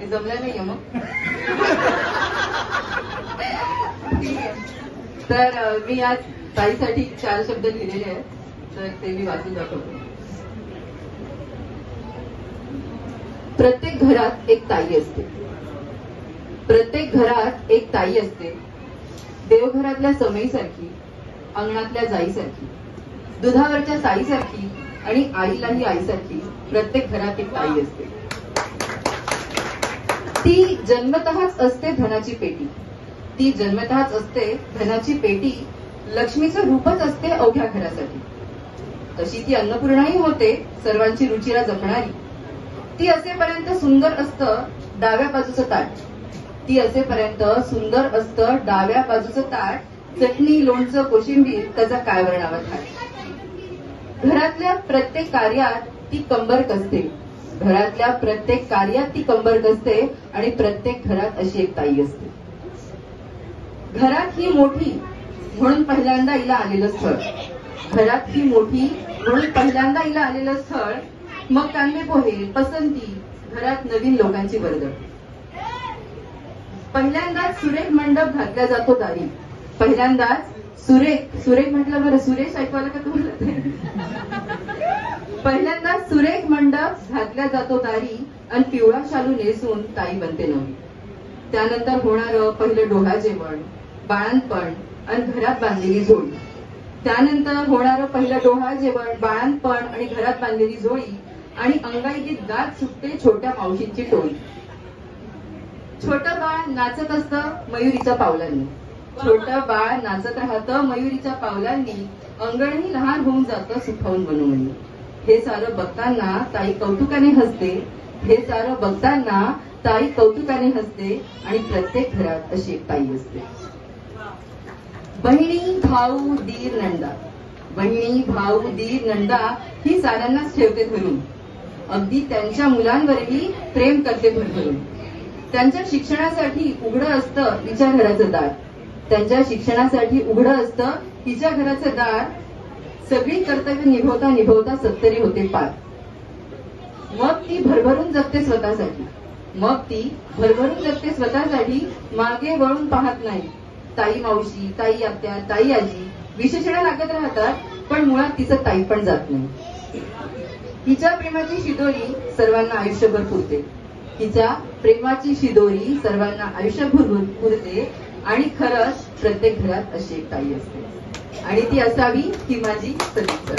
हे जमलं नाहीये मग. तर मी आज ताईसाठी 4 शब्द लिहिलेले आहेत, तर ते मी वाचून दाखवतो. प्रत्येक घरात एक ताई असते. प्रत्येक घरात एक ताई असते. देवघरातल्या समईसारखी, अंगणातल्या जाईसारखी, दुधावरच्या साईसारखी आणि आईलाही आईसारखी प्रत्येक घरात एक ताई असते. ती जन्मतःच असते धनाची पेटी. ती जन्मतःच असते धनाची पेटी. लक्ष्मीचं रूपच असते अवघ्या घरासाठी. तशी ती अन्नपूर्णाही होते सर्वांची रुचिरा जपणारी. ती असेपर्यंत सुंदर असतं डाव्या बाजूचं ताट. ती असेपर्यंत सुंदर असतं डाव्या बाजूचं ताट. चटणी, लोणचं, कोशिंबीर त्याचा काय वर्णावा थाट. घरातल्या प्रत्येक कार्यात ती कंबर कसते. घरातल्या प्रत्येक कार्यात ती कंबर कसते आणि प्रत्येक घरात अशी एक ताई असते. घरात ही मोठी म्हणून पहिल्यांदा हिला आलेलं स्थळ. घरात ही मोठी म्हणून पहिल्यांदा हिला आलेलं स्थळ. मग कांदे पोहे, पसंती, घरात नवीन लोकांची वर्दळ. पहिल्यांदाच सुरेख मंडप घातला जातो दारी. पहिल्यांदाच सुरेख म्हटलं बरं, सुरेश ऐकवायला का तुम्हाला? पहिल्यांदाच सुरेख मंडप घातला जातो दारी आणि पिवळा शालू नेसून ताई बनते नवी. त्यानंतर होणार पहिलं डोहा जेवण, बाळंतपण आणि घरात बांधलेली झोळी. त्यानंतर होणार पहिलं डोहा जेवण, बाळंतपण आणि घरात बांधलेली झोळी आणि अंगाईगीत गात सुटते छोट्या मावशींची टोळी. छोटं बाळ नाचत असतं मयुरीच्या पावलांनी. छोटं बाळ नाचत राहतं मयुरीच्या पावलांनी. अंगणही लहान होऊन जातं सुखावून बनवून. हे सारं बघताना ताई कौतुकाने हसते. हे सारं बघताना ताई कौतुकाने हसते आणि प्रत्येक घरात अशी एक ताई असते. बहिणी, भाऊ, दीर, नंदा. बहिणी, भाऊ, दीर, नंदा ही साऱ्यांनाच ठेवते धरून. अगदी त्यांच्या मुलांवरही प्रेम करते भरभरून. त्यांच्या शिक्षणासाठी उघडं असतं हिच्या घराचं दार. त्यांच्या शिक्षणासाठी उघडं असतं हिच्या घराचं दार. सगळी कर्तव्य निभवता निभवता 70 होते पार. मग ती भरभरून जगते स्वतःसाठी. मग ती भरभरून जगते स्वतःसाठी. मागे वळून पाहत नाही. ताई मावशी, ताई आत्या, ताई आजी विशेषणं लागत राहतात, पण मुळात तिचं ताई पण जात नाही. हिच्या प्रेमाची शिदोरी सर्वांना आयुष्यभर पुरते. हिच्या प्रेमाची शिदोरी सर्वांना आयुष्यभर पुरते आणि खरंच प्रत्येक घरात अशी एक ताई असते आणि ती असावी ही माझी सदिच्छा.